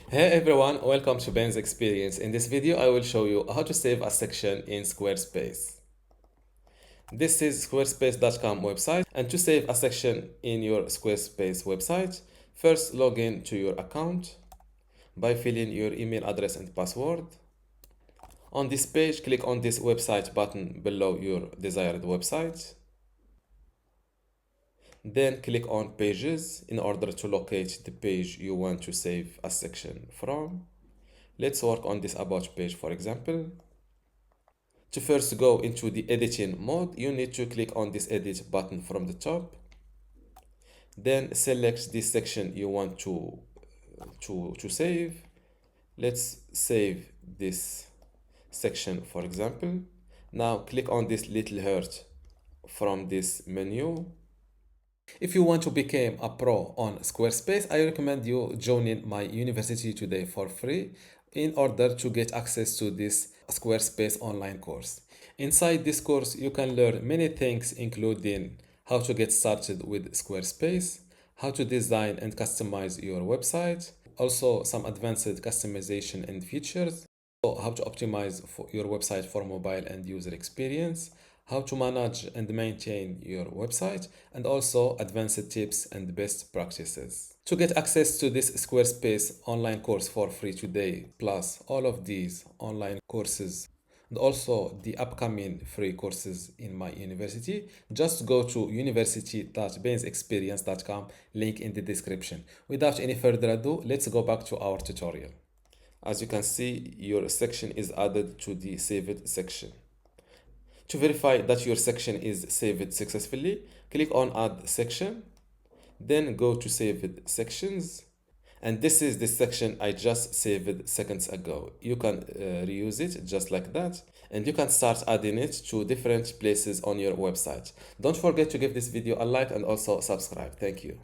Hey everyone, welcome to Ben's Experience. In this video, I will show you how to save a section in Squarespace. This is squarespace.com website, and to save a section in your Squarespace website, first log in to your account by filling your email address and password. On this page, click on this website button below your desired website. Then click on Pages in order to locate the page you want to save a section from. Let's work on this About page, for example. To first go into the editing mode, you need to click on this Edit button from the top. Then select this section you want to save. Let's save this section, for example. Now click on this little heart from this menu. If you want to become a pro on Squarespace, I recommend you joining my university today for free in order to get access to this Squarespace online course. Inside this course, you can learn many things, including how to get started with Squarespace, how to design and customize your website, also some advanced customization and features, how to optimize for your website for mobile and user experience, how to manage and maintain your website, and also advanced tips and best practices. To get access to this Squarespace online course for free today, plus all of these online courses and also the upcoming free courses in my university, just go to university.bensexperience.com, link in the description. Without any further ado, let's go back to our tutorial. As you can see, your section is added to the saved section. To verify that your section is saved successfully, click on Add Section, then go to Saved Sections. And this is the section I just saved seconds ago. You can reuse it just like that, and you can start adding it to different places on your website. Don't forget to give this video a like and also subscribe. Thank you.